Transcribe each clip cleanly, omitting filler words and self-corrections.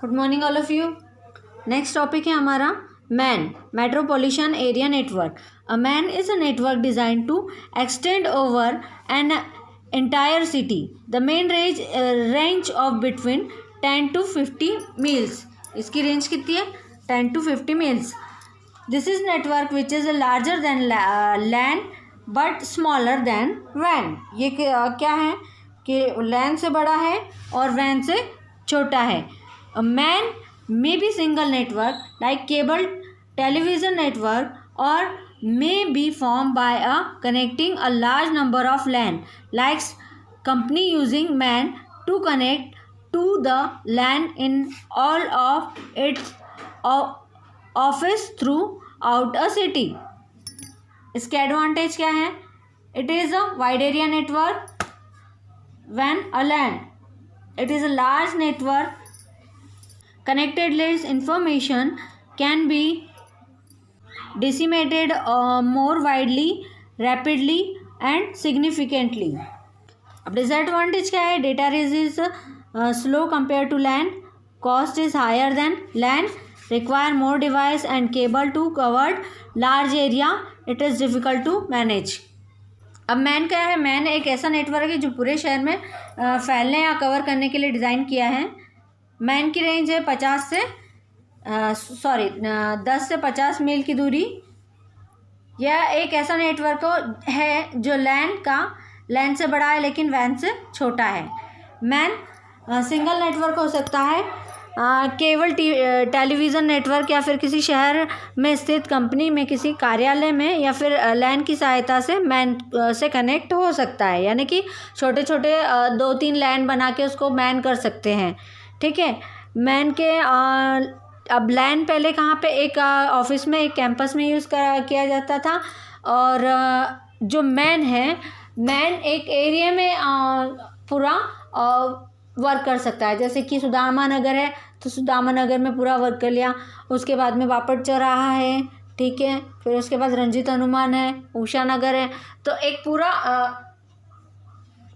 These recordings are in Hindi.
Good morning all of you. Next topic है हमारा MAN metropolitan area network. A MAN is a network design to extend over an entire city. The main range of between 10 to 50 miles. इसकी रेंज कितनी है? 10 to 50 miles. This is network which is larger than LAN but smaller than वैन। ये क्या है कि लैंड से बड़ा है और वैन से छोटा है। A man may be single network like cable television network or may be formed by a connecting a large number of LAN like company using MAN to connect to the LAN in all of its office throughout a city. इसके एडवांटेज क्या है? It is a wide area network when a LAN. It is a large network. Connected less information can be disseminated more widely, rapidly and significantly. अब disadvantage क्या है? Data rate is slow compared to LAN. Cost is higher than LAN. Require more device and cable to cover large area. It is difficult to manage. अब मैन क्या है? मैन एक ऐसा नेटवर्क है जो पूरे शहर में फैलने या कवर करने के लिए डिज़ाइन किया है। मैन की रेंज है 10 से 50 मील की दूरी। यह एक ऐसा नेटवर्क है जो लैन से बड़ा है लेकिन वैन से छोटा है। मैन सिंगल नेटवर्क हो सकता है, केवल टेलीविज़न नेटवर्क या फिर किसी शहर में स्थित कंपनी में किसी कार्यालय में या फिर लैन की सहायता से मैन से कनेक्ट हो सकता है। यानी कि छोटे छोटे 2-3 लैन बना के उसको मैन कर सकते हैं। ठीक है। मैन के अब लैन पहले कहाँ पे? एक ऑफिस में, एक कैंपस में यूज़ किया जाता था। और जो मैन है, मैन एक एरिया में पूरा वर्क कर सकता है। जैसे कि सुदामा नगर है तो सुदामा नगर में पूरा वर्क कर लिया। उसके बाद में बापट चौराहा है, ठीक है। फिर उसके बाद रंजीत हनुमान है, उषा नगर है। तो एक पूरा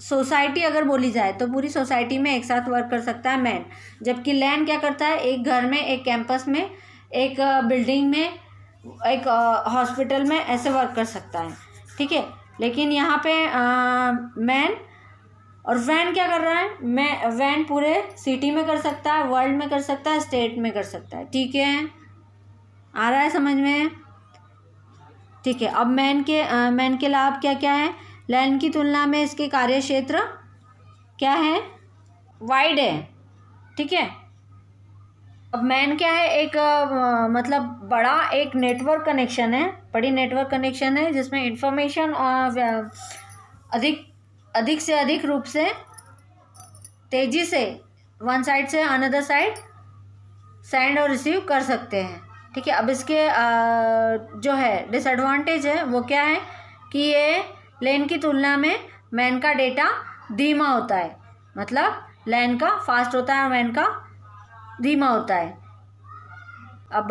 सोसाइटी अगर बोली जाए तो पूरी सोसाइटी में एक साथ वर्क कर सकता है मैन। जबकि लैन क्या करता है? एक घर में, एक कैंपस में, एक बिल्डिंग में, एक हॉस्पिटल में ऐसे वर्क कर सकता है। ठीक है। लेकिन यहाँ पे मैन और वैन क्या कर रहा है? वैन पूरे सिटी में कर सकता है, वर्ल्ड में कर सकता है, स्टेट में कर सकता है। ठीक है, आ रहा है समझ में? ठीक है। अब मैन के लाभ क्या क्या है? लैन की तुलना में इसके कार्य क्षेत्र क्या है? वाइड है। ठीक है। अब मैन क्या है? एक मतलब बड़ा एक नेटवर्क कनेक्शन है, बड़ी नेटवर्क कनेक्शन है जिसमें इंफॉर्मेशन अधिक से अधिक रूप से तेजी से वन साइड से अनदर साइड सेंड और रिसीव कर सकते हैं। ठीक है। अब इसके जो है डिसएडवांटेज है वो क्या है कि ये लैन की तुलना में मैन का डेटा धीमा होता है। मतलब लैन का फास्ट होता है और मैन का धीमा होता है। अब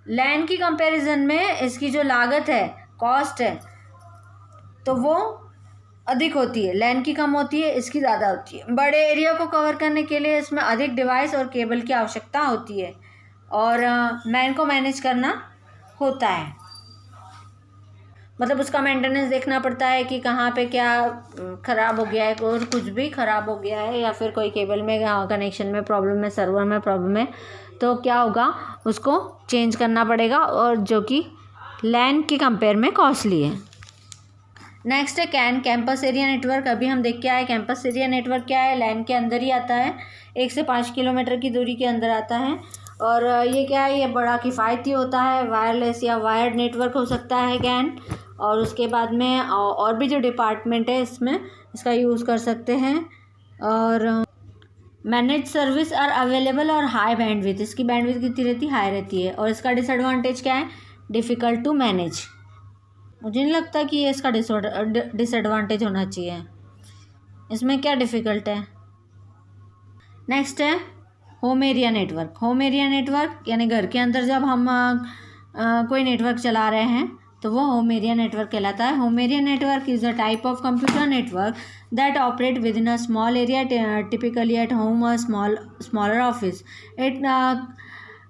लैन की कंपैरिजन में इसकी जो लागत है, कॉस्ट है, तो वो अधिक होती है। लैन की कम होती है, इसकी ज़्यादा होती है। बड़े एरिया को कवर करने के लिए इसमें अधिक डिवाइस और केबल की आवश्यकता होती है और मैन को मैनेज करना होता है। मतलब उसका मेंटेनेंस देखना पड़ता है कि कहाँ पे क्या ख़राब हो गया है, और कुछ भी ख़राब हो गया है या फिर कोई केबल में कनेक्शन में प्रॉब्लम है, सर्वर में प्रॉब्लम है, तो क्या होगा? उसको चेंज करना पड़ेगा, और जो कि लैन की कंपेयर में कॉस्टली है। नेक्स्ट है कैंपस एरिया नेटवर्क। अभी हम देख के आए कैंपस एरिया नेटवर्क क्या है। लैन के अंदर ही आता है, 1 से 5 किलोमीटर की दूरी के अंदर आता है। और ये क्या है? ये बड़ा किफ़ायती होता है। वायरलेस या वायर्ड नेटवर्क हो सकता है कैन। और उसके बाद में और भी जो डिपार्टमेंट है इसमें इसका यूज़ कर सकते हैं। और मैनेज सर्विस आर अवेलेबल और हाई बैंडविड्थ। इसकी बैंडविड्थ कितनी रहती है? हाई रहती है। और इसका डिसएडवांटेज क्या है? Difficult to manage. मुझे नहीं लगता कि ये इसका डिसएडवांटेज होना चाहिए। इसमें क्या डिफ़िकल्ट है? नेक्स्ट है home area network. Home area network यानी घर के अंदर जब हम कोई नेटवर्क चला रहे हैं तो वो होम एरिया नेटवर्क कहलाता है. Home area network is a type of computer network that operate with in a small area, typically at home और smaller office. It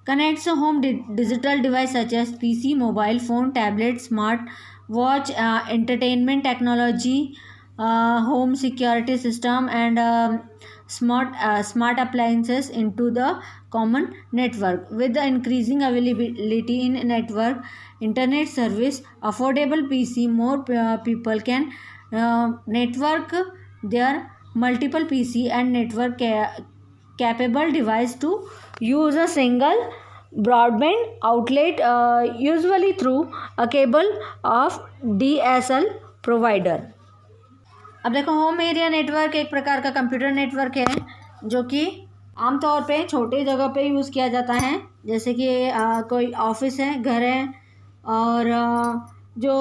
connects a home digital device such as PC, mobile phone, tablet, smart watch, entertainment technology, home security system, and smart appliances into the common network. With the increasing availability in network internet service, affordable PC, more people can network their multiple PC and network capable device to use a single broadband outlet, usually through a cable of DSL provider. अब देखो, होम एरिया नेटवर्क एक प्रकार का कंप्यूटर नेटवर्क है जो कि आमतौर पे छोटे जगह पे यूज़ किया जाता है, जैसे कि कोई ऑफिस है, घर है, और जो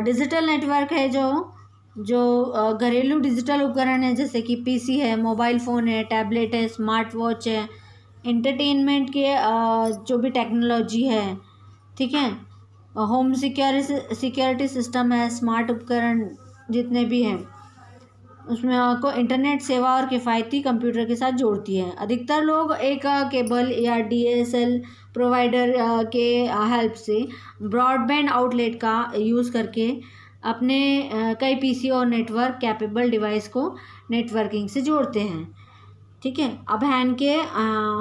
डिजिटल नेटवर्क है, जो घरेलू डिजिटल उपकरण है, जैसे कि पीसी है, मोबाइल फ़ोन है, टैबलेट है, स्मार्ट वॉच है, इंटरटेनमेंट के जो भी टेक्नोलॉजी है, ठीक है, होम सिक्योरिटी सिस्टम है, स्मार्ट उपकरण जितने भी हैं, उसमें आपको इंटरनेट सेवा और किफ़ायती कंप्यूटर के साथ जोड़ती है. अधिकतर लोग एक केबल या डीएसएल प्रोवाइडर के हेल्प से ब्रॉडबैंड आउटलेट का यूज़ करके अपने कई पीसी और नेटवर्क कैपेबल डिवाइस को नेटवर्किंग से जोड़ते हैं. ठीक है, अब हैन के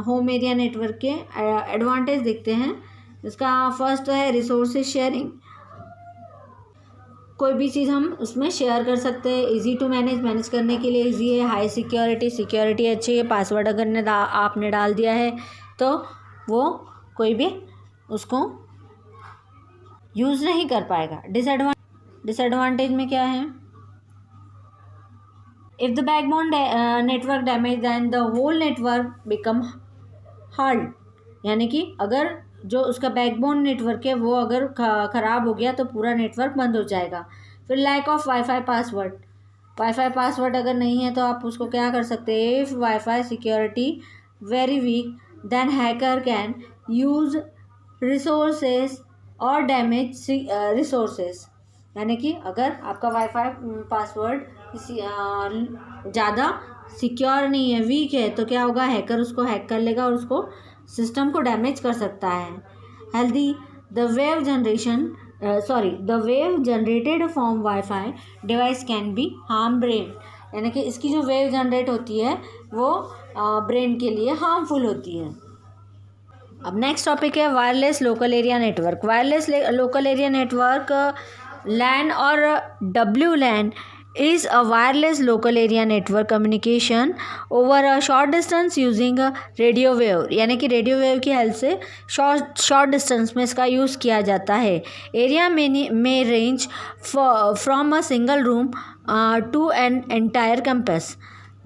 होम एरिया नेटवर्क के एडवांटेज देखते हैं. इसका फर्स्ट तो है रिसोर्सेज शेयरिंग. कोई भी चीज़ हम उसमें शेयर कर सकते हैं. इजी टू मैनेज करने के लिए इजी है. हाई सिक्योरिटी अच्छी है. पासवर्ड अगर आपने डाल दिया है तो वो कोई भी उसको यूज़ नहीं कर पाएगा. डिसएडवांटेज में क्या है? If the backbone network damage then the whole network become hard. यानी कि अगर जो उसका बैकबोन नेटवर्क है वो अगर ख़राब हो गया तो पूरा नेटवर्क बंद हो जाएगा. फिर लैक ऑफ वाईफाई पासवर्ड अगर नहीं है तो आप उसको क्या कर सकते हैं? If wifi security very weak then hacker can use resources और डैमेज रिसोर्सेज. यानी कि अगर आपका वाईफाई पासवर्ड ज़्यादा सिक्योर नहीं है, वीक है, तो क्या होगा? हैकर उसको हैक कर लेगा और उसको सिस्टम को डैमेज कर सकता है. Healthy the wave generated from wifi device can be harm brain. यानी कि इसकी जो वेव जनरेट होती है वो ब्रेन के लिए हार्मफुल होती है. अब नेक्स्ट टॉपिक है wireless local area network. Wireless local area network LAN और WLAN is a wireless local area network communication over a short distance using a radio wave. यानी कि रेडियो वेव की हेल्प से शॉर्ट डिस्टेंस में इसका यूज़ किया जाता है. एरिया में range from a single room to an entire campus.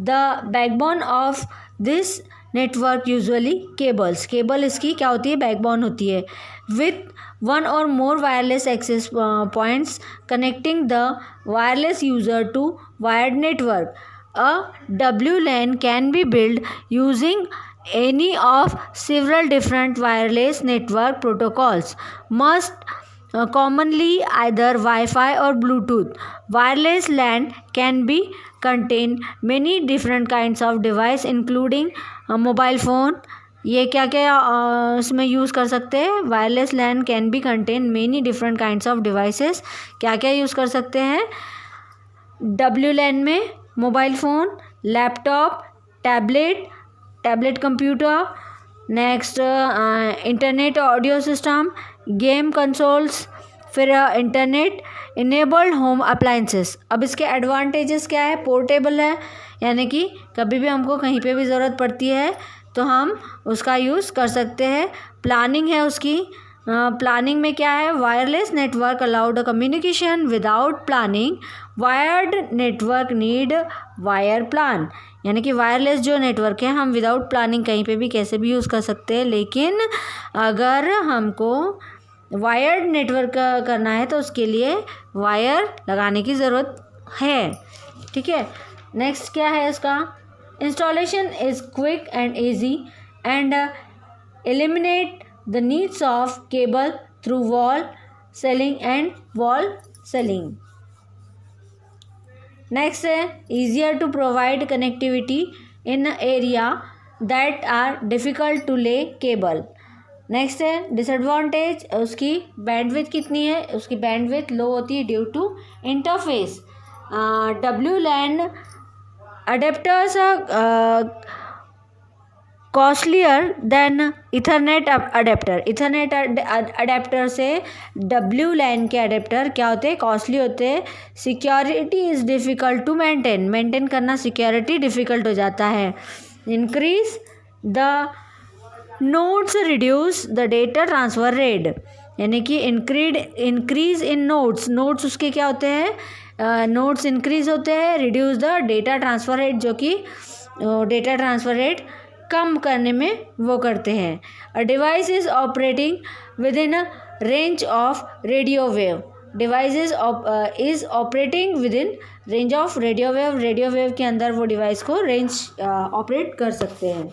The backbone of this network usually cable इसकी क्या होती है? बैकबोन होती है. With one or more wireless access points connecting the wireless user to wired network. A WLAN can be built using any of several different wireless network protocols, most commonly either Wi-Fi or Bluetooth. Wireless LAN can be contain many different kinds of device including mobile phone. ये क्या क्या इसमें यूज़ कर सकते हैं? Wireless LAN can be contain many different kinds of devices. क्या क्या यूज़ कर सकते हैं WLAN में? Mobile phone, laptop, tablet computer, next internet audio system, game consoles, फिर इंटरनेट इनेबल्ड होम अप्लाइंसेस. अब इसके एडवांटेजेस क्या है? पोर्टेबल है, यानी कि कभी भी हमको कहीं पे भी ज़रूरत पड़ती है तो हम उसका यूज़ कर सकते हैं. प्लानिंग है उसकी. प्लानिंग में क्या है? Wireless network allowed communication without planning. Wired network need wire plan. यानी कि वायरलेस जो नेटवर्क है हम विदाउट प्लानिंग कहीं पे भी कैसे भी यूज़ कर सकते हैं, लेकिन अगर हमको वायर्ड नेटवर्क करना है तो उसके लिए वायर लगाने की ज़रूरत है. ठीक है, नेक्स्ट क्या है इसका? Installation is quick and easy and eliminate the needs of cable through wall ceiling and wall ceiling. Next है easier to provide connectivity in area that are difficult to lay cable. Next है डिसएडवांटेज, उसकी बैंडविड्थ कितनी है, उसकी बैंडविड्थ लो होती है due to interface. WLAN adapters are costlier than ethernet adapter. Ethernet adapter से WLAN के अडेप्टर क्या होते हैं, कॉस्टली होते हैं। Security is difficult to maintain करना सिक्योरिटी डिफ़िकल्ट हो जाता है। Increase the nodes reduce the data transfer rate, यानी कि इंक्रीज इन नोड्स उसके क्या होते हैं, नोड्स इंक्रीज होते हैं। Reduce the data transfer rate, जो कि डेटा ट्रांसफ़र रेट कम करने में वो करते हैं। A device is operating with in a range of radio wave. Device is operating with in range of radio wave के अंदर वो डिवाइस को रेंज ऑपरेट कर सकते हैं।